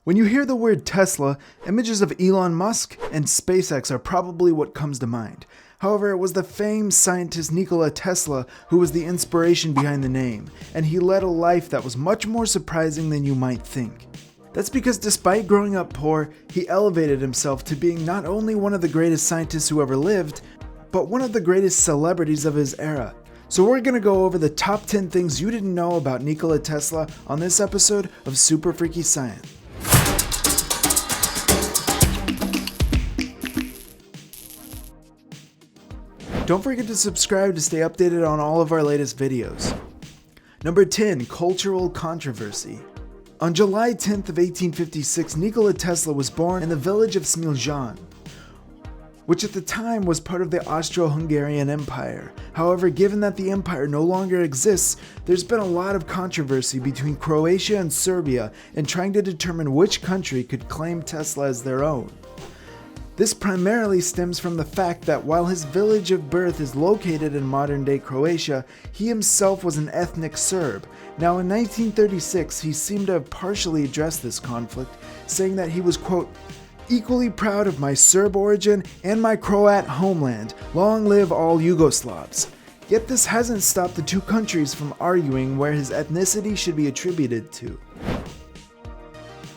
When you hear the word Tesla, images of Elon Musk and SpaceX are probably what comes to mind. However, it was the famed scientist Nikola Tesla who was the inspiration behind the name, and he led a life that was much more surprising than you might think. That's because despite growing up poor, he elevated himself to being not only one of the greatest scientists who ever lived, but one of the greatest celebrities of his era. So we're going to go over the top 10 things you didn't know about Nikola Tesla on this episode of Super Freaky Science. Don't forget to subscribe to stay updated on all of our latest videos. Number 10. Cultural controversy. On July 10th of 1856, Nikola Tesla was born in the village of Smiljan, which at the time was part of the Austro-Hungarian Empire. However, given that the empire no longer exists, there's been a lot of controversy between Croatia and Serbia in trying to determine which country could claim Tesla as their own. This primarily stems from the fact that while his village of birth is located in modern-day Croatia, he himself was an ethnic Serb. Now in 1936, he seemed to have partially addressed this conflict, saying that he was, quote, equally proud of my Serb origin and my Croat homeland. Long live all Yugoslavs. Yet this hasn't stopped the two countries from arguing where his ethnicity should be attributed to.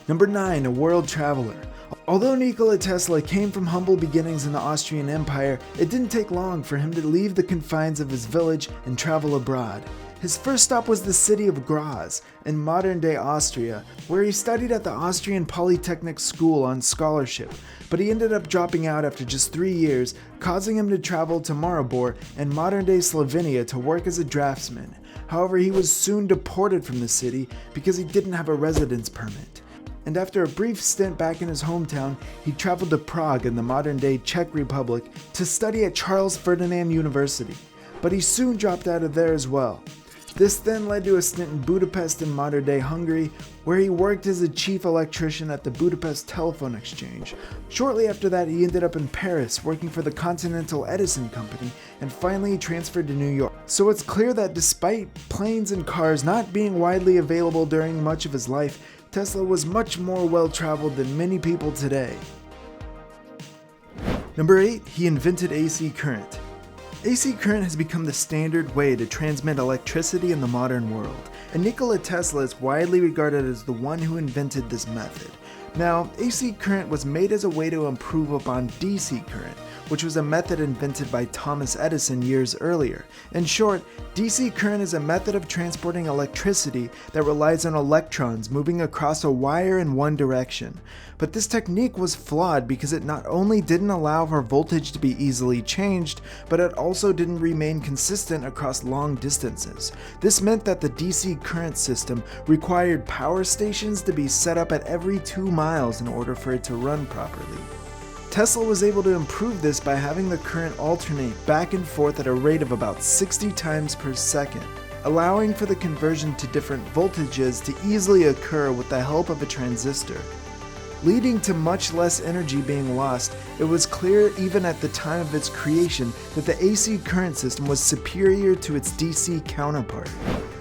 Number 9. A world traveler. Although Nikola Tesla came from humble beginnings in the Austrian Empire, it didn't take long for him to leave the confines of his village and travel abroad. His first stop was the city of Graz in modern-day Austria, where he studied at the Austrian Polytechnic School on scholarship, but he ended up dropping out after just 3 years, causing him to travel to Maribor and modern-day Slovenia to work as a draftsman. However, he was soon deported from the city because he didn't have a residence permit. And after a brief stint back in his hometown, he traveled to Prague in the modern-day Czech Republic to study at Charles Ferdinand University, but he soon dropped out of there as well. This then led to a stint in Budapest in modern-day Hungary, where he worked as a chief electrician at the Budapest Telephone Exchange. Shortly after that, he ended up in Paris, working for the Continental Edison Company, and finally transferred to New York. So it's clear that despite planes and cars not being widely available during much of his life, Tesla was much more well-traveled than many people today. Number 8. He invented AC current. AC current has become the standard way to transmit electricity in the modern world, and Nikola Tesla is widely regarded as the one who invented this method. Now, AC current was made as a way to improve upon DC current, which was a method invented by Thomas Edison years earlier. In short, DC current is a method of transporting electricity that relies on electrons moving across a wire in one direction. But this technique was flawed because it not only didn't allow for voltage to be easily changed, but it also didn't remain consistent across long distances. This meant that the DC current system required power stations to be set up at every 2 miles in order for it to run properly. Tesla was able to improve this by having the current alternate back and forth at a rate of about 60 times per second, allowing for the conversion to different voltages to easily occur with the help of a transistor. Leading to much less energy being lost, it was clear even at the time of its creation that the AC current system was superior to its DC counterpart.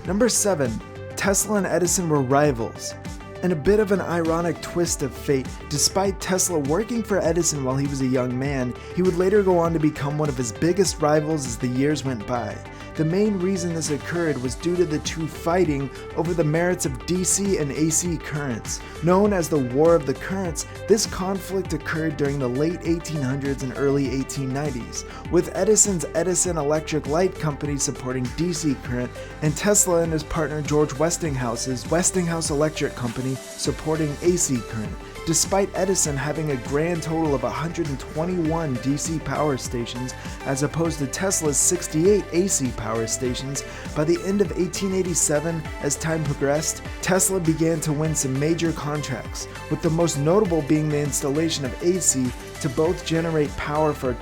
Number 7. Tesla and Edison were rivals. In a bit of an ironic twist of fate, despite Tesla working for Edison while he was a young man, he would later go on to become one of his biggest rivals as the years went by. The main reason this occurred was due to the two fighting over the merits of DC and AC currents. Known as the War of the Currents, this conflict occurred during the late 1800s and early 1890s, with Edison's Edison Electric Light Company supporting DC current, and Tesla and his partner George Westinghouse's Westinghouse Electric Company supporting AC current. Despite Edison having a grand total of 121 DC power stations as opposed to Tesla's 68 AC power stations, by the end of 1887, as time progressed, Tesla began to win some major contracts, with the most notable being the installation of AC to both generate power for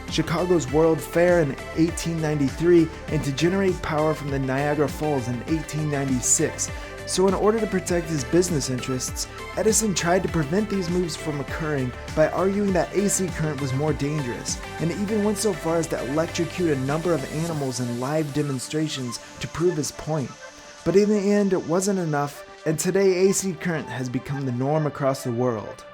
Chicago's World Fair in 1893 and to generate power from the Niagara Falls in 1896. So in order to protect his business interests, Edison tried to prevent these moves from occurring by arguing that AC current was more dangerous, and even went so far as to electrocute a number of animals in live demonstrations to prove his point. But in the end, it wasn't enough, and today AC current has become the norm across the world.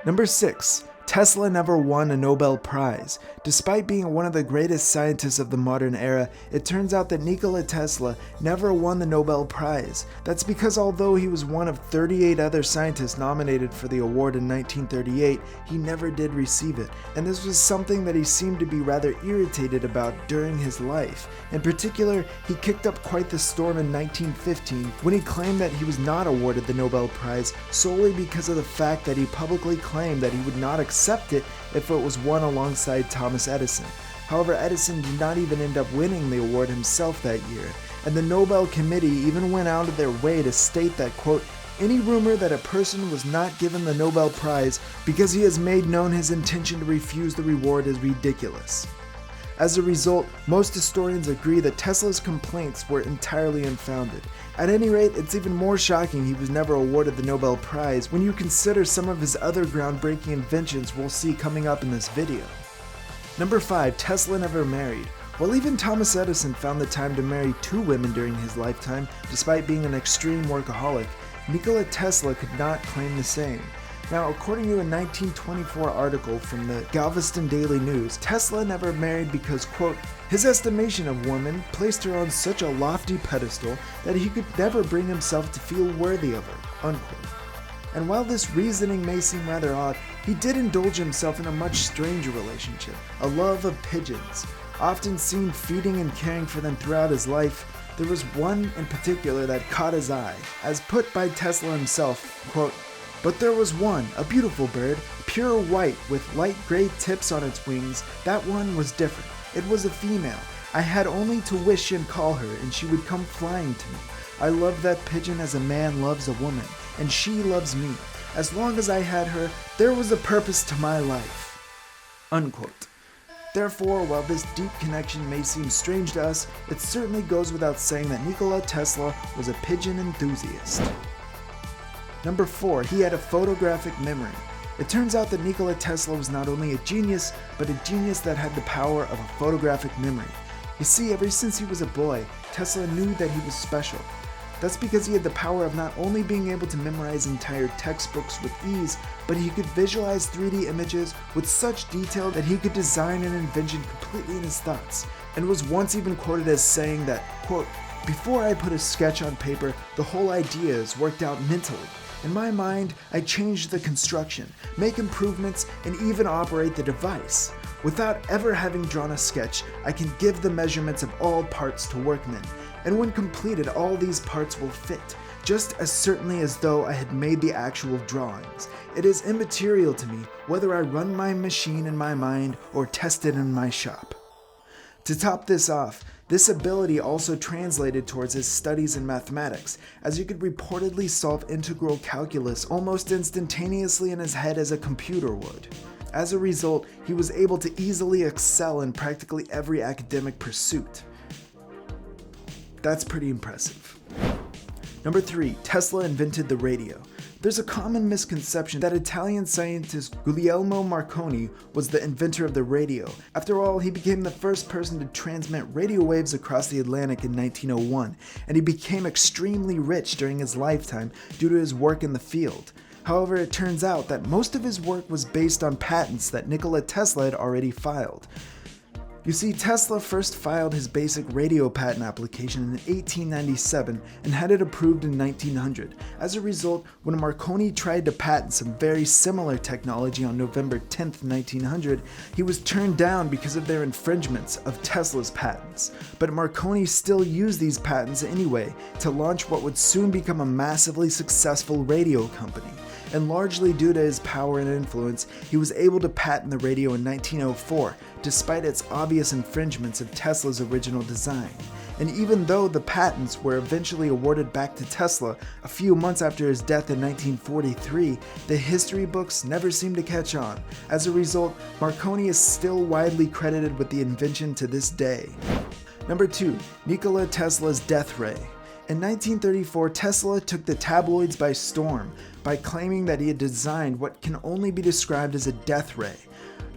Number 6. Tesla never won a Nobel Prize. Despite being one of the greatest scientists of the modern era, it turns out that Nikola Tesla never won the Nobel Prize. That's because although he was one of 38 other scientists nominated for the award in 1938, he never did receive it, and this was something that he seemed to be rather irritated about during his life. In particular, he kicked up quite the storm in 1915 when he claimed that he was not awarded the Nobel Prize solely because of the fact that he publicly claimed that he would not accept it if it was won alongside Thomas Edison. However, Edison did not even end up winning the award himself that year, and the Nobel Committee even went out of their way to state that, quote, any rumor that a person was not given the Nobel Prize because he has made known his intention to refuse the reward is ridiculous. As a result, most historians agree that Tesla's complaints were entirely unfounded. At any rate, it's even more shocking he was never awarded the Nobel Prize when you consider some of his other groundbreaking inventions we'll see coming up in this video. Number 5. Tesla never married. While even Thomas Edison found the time to marry 2 women during his lifetime, despite being an extreme workaholic, Nikola Tesla could not claim the same. Now, according to a 1924 article from the Galveston Daily News, Tesla never married because, quote, his estimation of women placed her on such a lofty pedestal that he could never bring himself to feel worthy of her, unquote. And while this reasoning may seem rather odd, he did indulge himself in a much stranger relationship, a love of pigeons. Often seen feeding and caring for them throughout his life, there was one in particular that caught his eye. As put by Tesla himself, quote, but there was one, a beautiful bird, pure white with light gray tips on its wings. That one was different. It was a female. I had only to wish and call her, and she would come flying to me. I loved that pigeon as a man loves a woman, and she loves me. As long as I had her, there was a purpose to my life. Unquote. Therefore, while this deep connection may seem strange to us, it certainly goes without saying that Nikola Tesla was a pigeon enthusiast. Number 4. He had a photographic memory. It turns out that Nikola Tesla was not only a genius, but a genius that had the power of a photographic memory. You see, ever since he was a boy, Tesla knew that he was special. That's because he had the power of not only being able to memorize entire textbooks with ease, but he could visualize 3D images with such detail that he could design an invention completely in his thoughts, and was once even quoted as saying that, quote, before I put a sketch on paper, the whole idea is worked out mentally. In my mind, I change the construction, make improvements, and even operate the device. Without ever having drawn a sketch, I can give the measurements of all parts to workmen, and when completed, all these parts will fit, just as certainly as though I had made the actual drawings. It is immaterial to me whether I run my machine in my mind or test it in my shop. To top this off, this ability also translated towards his studies in mathematics, as he could reportedly solve integral calculus almost instantaneously in his head as a computer would. As a result, he was able to easily excel in practically every academic pursuit. That's pretty impressive. Number 3. Tesla invented the radio. There's a common misconception that Italian scientist Guglielmo Marconi was the inventor of the radio. After all, he became the first person to transmit radio waves across the Atlantic in 1901, and he became extremely rich during his lifetime due to his work in the field. However, it turns out that most of his work was based on patents that Nikola Tesla had already filed. You see, Tesla first filed his basic radio patent application in 1897 and had it approved in 1900. As a result, when Marconi tried to patent some very similar technology on November 10, 1900, he was turned down because of their infringements of Tesla's patents. But Marconi still used these patents anyway to launch what would soon become a massively successful radio company. And largely due to his power and influence, he was able to patent the radio in 1904, despite its obvious infringements of Tesla's original design. And even though the patents were eventually awarded back to Tesla a few months after his death in 1943, the history books never seemed to catch on. As a result, Marconi is still widely credited with the invention to this day. Number 2. Nikola Tesla's death ray. In 1934, Tesla took the tabloids by storm by claiming that he had designed what can only be described as a death ray.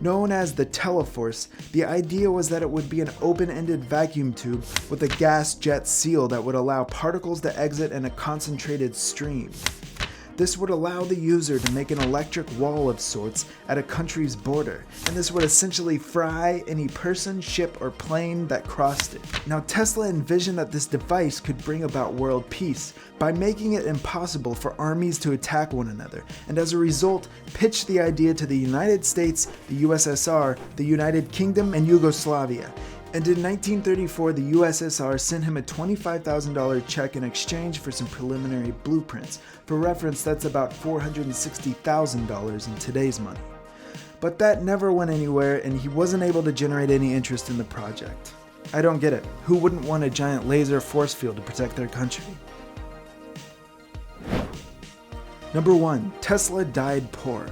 Known as the Teleforce, the idea was that it would be an open-ended vacuum tube with a gas jet seal that would allow particles to exit in a concentrated stream. This would allow the user to make an electric wall of sorts at a country's border, and this would essentially fry any person, ship, or plane that crossed it. Now, Tesla envisioned that this device could bring about world peace by making it impossible for armies to attack one another, and as a result, pitched the idea to the United States, the USSR, the United Kingdom, and Yugoslavia. And in 1934, the USSR sent him a $25,000 check in exchange for some preliminary blueprints. For reference, that's about $460,000 in today's money. But that never went anywhere, and he wasn't able to generate any interest in the project. I don't get it. Who wouldn't want a giant laser force field to protect their country? Number 1. Tesla died poor.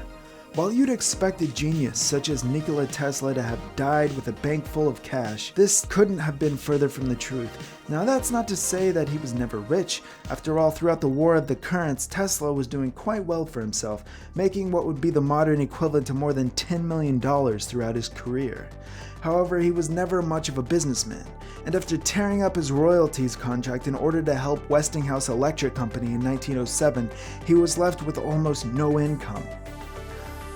While you'd expect a genius such as Nikola Tesla to have died with a bank full of cash, this couldn't have been further from the truth. Now, that's not to say that he was never rich. After all, throughout the War of the Currents, Tesla was doing quite well for himself, making what would be the modern equivalent to more than $10 million throughout his career. However, he was never much of a businessman, and after tearing up his royalties contract in order to help Westinghouse Electric Company in 1907, he was left with almost no income.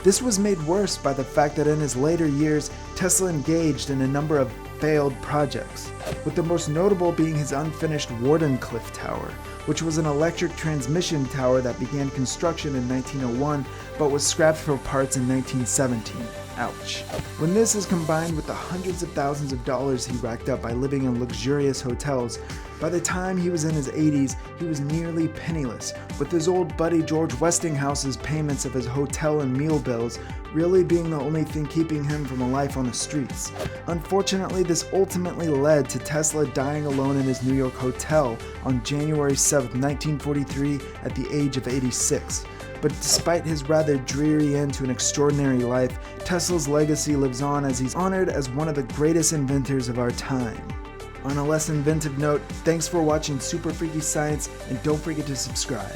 This was made worse by the fact that in his later years, Tesla engaged in a number of failed projects, with the most notable being his unfinished Wardenclyffe Tower, which was an electric transmission tower that began construction in 1901 but was scrapped for parts in 1917. Ouch. When this is combined with the hundreds of thousands of dollars he racked up by living in luxurious hotels, by the time he was in his 80s, he was nearly penniless, with his old buddy George Westinghouse's payments of his hotel and meal bills really being the only thing keeping him from a life on the streets. Unfortunately, this ultimately led to Tesla dying alone in his New York hotel on January 7, 1943, at the age of 86. But despite his rather dreary end to an extraordinary life, Tesla's legacy lives on as he's honored as one of the greatest inventors of our time. On a less inventive note, thanks for watching Super Freaky Science, and don't forget to subscribe.